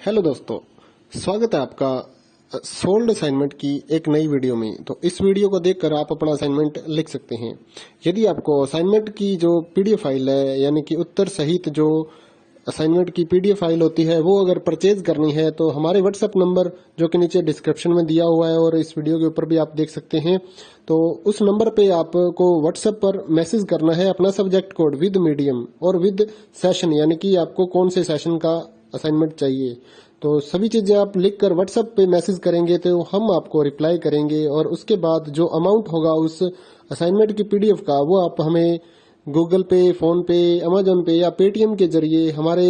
Hello दोस्तों, स्वागत है आपका सोल्ड असाइनमेंट की एक नई वीडियो में। तो इस वीडियो को देखकर आप अपना असाइनमेंट लिख सकते हैं। यदि आपको असाइनमेंट की जो पीडीएफ फाइल है, यानी कि उत्तर सहित जो असाइनमेंट की पीडीएफ फाइल होती है, वो अगर परचेज करनी है तो हमारे व्हाट्सएप नंबर जो कि नीचे डिस्क्रिप्शन में दिया हुआ है और इस वीडियो के ऊपर भी आप देख सकते हैं, तो उस नंबर पे आपको व्हाट्सएप पर मैसेज करना है अपना सब्जेक्ट कोड विद मीडियम और विद सेशन, यानी कि आपको कौन से सेशन का असाइनमेंट चाहिए। तो सभी चीजें आप लिखकर व्हाट्सएप पे मैसेज करेंगे तो हम आपको रिप्लाई करेंगे और उसके बाद जो अमाउंट होगा उस असाइनमेंट की पीडीएफ का, वो आप हमें गूगल पे, फोन पे, अमेजोन पे या पेटीएम के जरिए हमारे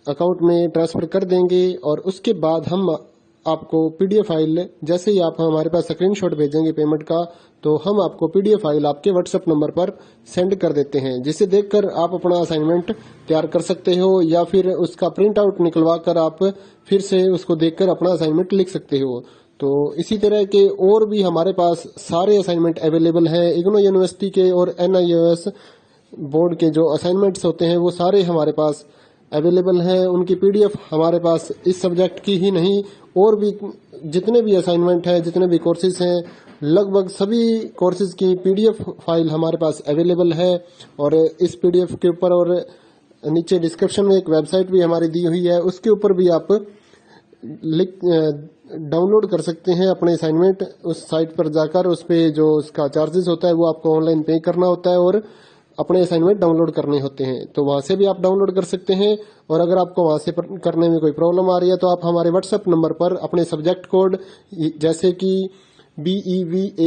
अकाउंट में ट्रांसफर कर देंगे। और उसके बाद हम आपको पीडीएफ फाइल, जैसे ही आप हमारे पास स्क्रीनशॉट भेजेंगे पेमेंट का, तो हम आपको पीडीएफ फाइल आपके व्हाट्सएप नंबर पर सेंड कर देते हैं, जिसे देखकर आप अपना असाइनमेंट तैयार कर सकते हो या फिर उसका प्रिंट आउट निकलवा कर आप फिर से उसको देखकर अपना असाइनमेंट लिख सकते हो। तो इसी तरह के और भी हमारे पास सारे असाइनमेंट अवेलेबल हैं। इग्नो यूनिवर्सिटी के और NIOS बोर्ड के जो असाइनमेंट्स होते हैं वो सारे हमारे पास अवेलेबल हैं। उनकी पीडीएफ हमारे पास इस सब्जेक्ट की ही नहीं, और भी जितने भी असाइनमेंट हैं, जितने भी कोर्सेज हैं, लगभग सभी कोर्सेज की पीडीएफ फाइल हमारे पास अवेलेबल है। और इस पीडीएफ के ऊपर और नीचे डिस्क्रिप्शन में एक वेबसाइट भी हमारी दी हुई है, उसके ऊपर भी आप डाउनलोड कर सकते हैं अपने असाइनमेंट। उस साइट पर जाकर उस पे जो उसका चार्जेस होता है वो आपको ऑनलाइन पे करना होता है और अपने असाइनमेंट डाउनलोड करने होते हैं, तो वहां से भी आप डाउनलोड कर सकते हैं। और अगर आपको वहां से करने में कोई प्रॉब्लम आ रही है तो आप हमारे व्हाट्सएप नंबर पर अपने सब्जेक्ट कोड, जैसे कि BEVAE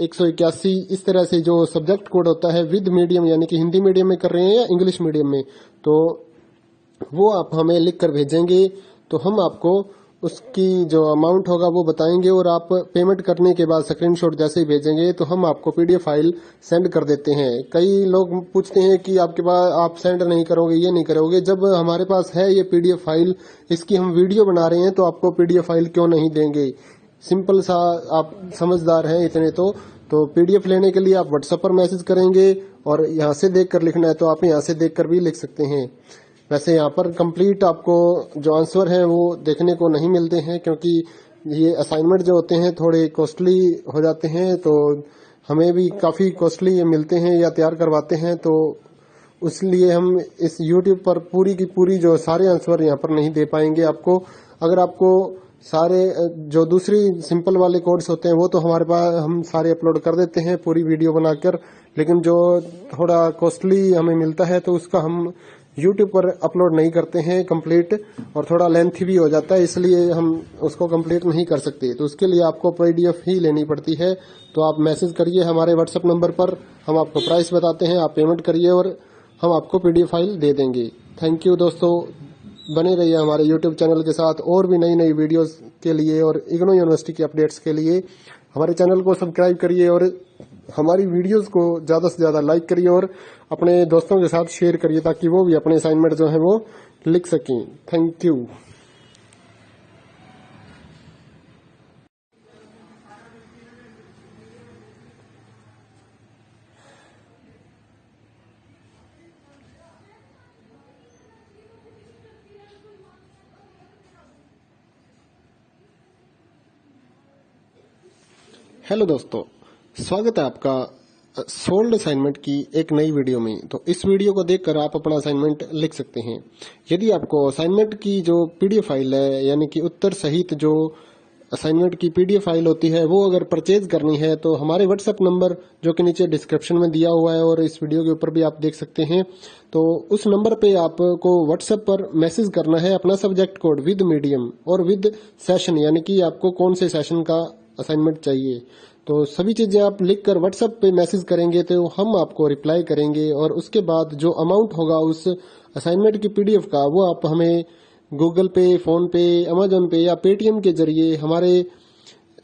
181, इस तरह से जो सब्जेक्ट कोड होता है विद मीडियम, यानी कि हिंदी मीडियम में कर रहे हैं या इंग्लिश मीडियम में, तो वो आप हमें लिख कर भेजेंगे तो हम आपको उसकी जो अमाउंट होगा वो बताएंगे। और आप पेमेंट करने के बाद स्क्रीनशॉट जैसे ही भेजेंगे तो हम आपको पीडीएफ फाइल सेंड कर देते हैं। कई लोग पूछते हैं कि आपके पास आप सेंड नहीं करोगे, ये नहीं करोगे। जब हमारे पास है ये पीडीएफ फाइल, इसकी हम वीडियो बना रहे हैं, तो आपको पीडीएफ फाइल क्यों नहीं देंगे। सिंपल सा, आप समझदार हैं इतने तो पीडीएफ लेने के लिए आप व्हाट्सएप पर मैसेज करेंगे और यहाँ से देख कर लिखना है तो आप यहाँ से देख कर भी लिख सकते हैं। वैसे यहाँ पर कंप्लीट आपको जो आंसर है वो देखने को नहीं मिलते हैं, क्योंकि ये असाइनमेंट जो होते हैं थोड़े कॉस्टली हो जाते हैं, तो हमें भी काफी कॉस्टली मिलते हैं या तैयार करवाते हैं, तो इसलिए हम इस YouTube पर पूरी की पूरी जो सारे आंसर यहाँ पर नहीं दे पाएंगे आपको। अगर आपको सारे जो दूसरी सिंपल वाले कोड्स होते हैं वो तो हमारे पास हम सारे अपलोड कर देते हैं पूरी वीडियो बनाकर, लेकिन जो थोड़ा कॉस्टली हमें मिलता है तो उसका हम YouTube पर अपलोड नहीं करते हैं कंप्लीट, और थोड़ा लेंथी भी हो जाता है, इसलिए हम उसको कंप्लीट नहीं कर सकते। तो उसके लिए आपको पीडीएफ ही लेनी पड़ती है। तो आप मैसेज करिए हमारे व्हाट्सएप नंबर पर, हम आपको प्राइस बताते हैं, आप पेमेंट करिए और हम आपको पीडीएफ फाइल दे देंगे। थैंक यू दोस्तों, बने रहिए हमारे YouTube चैनल के साथ और भी नई नई वीडियोस के लिए और इग्नो यूनिवर्सिटी के अपडेट्स के लिए हमारे चैनल को सब्सक्राइब करिए और हमारी वीडियोस को ज्यादा से ज्यादा लाइक करिए और अपने दोस्तों के साथ शेयर करिए, ताकि वो भी अपने असाइनमेंट जो है वो लिख सकें। Thank you. हेलो दोस्तों, स्वागत है आपका सोल्ड असाइनमेंट की एक नई वीडियो में। तो इस वीडियो को देखकर आप अपना असाइनमेंट लिख सकते हैं। यदि आपको असाइनमेंट की जो पीडीएफ फाइल है, यानी कि उत्तर सहित जो असाइनमेंट की पीडीएफ फाइल होती है, वो अगर परचेज करनी है तो हमारे व्हाट्सएप नंबर जो कि नीचे डिस्क्रिप्शन में दिया हुआ है और इस वीडियो के ऊपर भी आप देख सकते हैं, तो उस नंबर पे आपको व्हाट्सएप पर मैसेज करना है अपना सब्जेक्ट कोड विद मीडियम और विद सेशन, यानी कि आपको कौन से सेशन का असाइनमेंट चाहिए। तो सभी चीजें आप लिखकर व्हाट्सएप पे मैसेज करेंगे तो हम आपको रिप्लाई करेंगे और उसके बाद जो अमाउंट होगा उस असाइनमेंट की पीडीएफ का, वो आप हमें गूगल पे, फोन पे, अमेजोन पे या पेटीएम के जरिए हमारे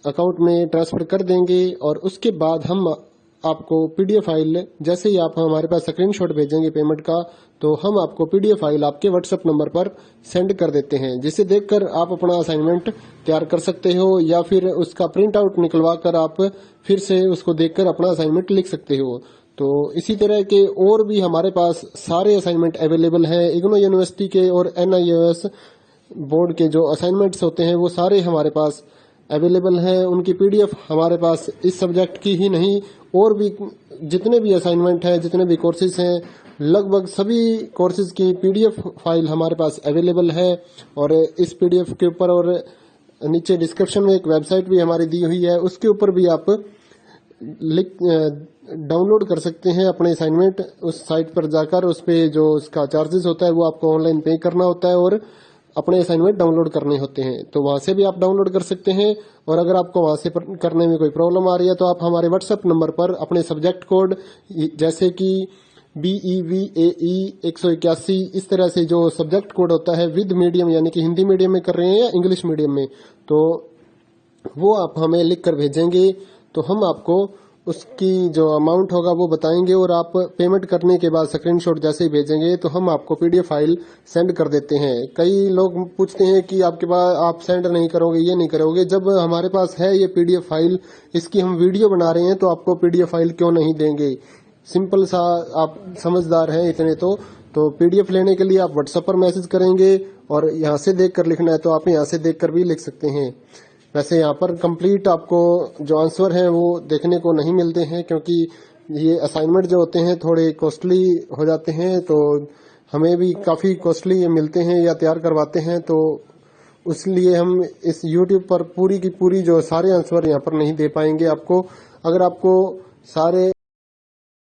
अकाउंट में ट्रांसफर कर देंगे। और उसके बाद हम आपको पीडीएफ फाइल, जैसे ही आप हमारे पास स्क्रीनशॉट भेजेंगे पेमेंट का, तो हम आपको पीडीएफ फाइल आपके व्हाट्सएप नंबर पर सेंड कर देते हैं, जिसे देखकर आप अपना असाइनमेंट तैयार कर सकते हो या फिर उसका प्रिंट आउट निकलवा कर आप फिर से उसको देखकर अपना असाइनमेंट लिख सकते हो। तो इसी तरह के और भी हमारे पास सारे असाइनमेंट अवेलेबल हैं। इग्नो यूनिवर्सिटी के और NIOS बोर्ड के जो असाइनमेंट्स होते हैं वो सारे हमारे पास अवेलेबल हैं। उनकी पीडीएफ हमारे पास इस सब्जेक्ट की ही नहीं और भी जितने भी असाइनमेंट हैं, जितने भी कोर्सेज हैं, लगभग सभी कोर्सेज की पीडीएफ फाइल हमारे पास अवेलेबल है। और इस पीडीएफ के ऊपर और नीचे डिस्क्रिप्शन में एक वेबसाइट भी हमारी दी हुई है, उसके ऊपर भी आप डाउनलोड कर सकते हैं अपने असाइनमेंट। उस साइट पर जाकर उस पे जो उसका चार्जेस होता है वो आपको ऑनलाइन पे करना होता है और अपने असाइनमेंट डाउनलोड करने होते हैं। तो वहां से भी आप डाउनलोड कर सकते हैं। और अगर आपको वहां से करने में कोई प्रॉब्लम आ रही है तो आप हमारे व्हाट्सएप नंबर पर अपने सब्जेक्ट कोड जैसे कि BEVAE 181 इस तरह से जो सब्जेक्ट कोड होता है विद मीडियम यानी कि हिंदी मीडियम में कर रहे हैं या इंग्लिश मीडियम में, तो वो आप हमें लिख कर भेजेंगे तो हम आपको उसकी जो अमाउंट होगा वो बताएंगे और आप पेमेंट करने के बाद स्क्रीनशॉट जैसे ही भेजेंगे तो हम आपको पीडीएफ फाइल सेंड कर देते हैं। कई लोग पूछते हैं कि आपके पास आप सेंड नहीं करोगे, ये नहीं करोगे। जब हमारे पास है ये पीडीएफ फाइल, इसकी हम वीडियो बना रहे हैं तो आपको पीडीएफ फाइल क्यों नहीं देंगे। सिंपल सा, आप समझदार हैं इतने तो पीडीएफ लेने के लिए आप व्हाट्सएप पर मैसेज करेंगे और यहाँ से देख कर लिखना है तो आप यहाँ से देख कर भी लिख सकते हैं। वैसे यहाँ पर कंप्लीट आपको जो आंसर है वो देखने को नहीं मिलते हैं क्योंकि ये असाइनमेंट जो होते हैं थोड़े कॉस्टली हो जाते हैं, तो हमें भी काफ़ी कॉस्टली मिलते हैं या तैयार करवाते हैं, तो इसलिए हम इस YouTube पर पूरी की पूरी जो सारे आंसर यहाँ पर नहीं दे पाएंगे आपको। अगर आपको सारे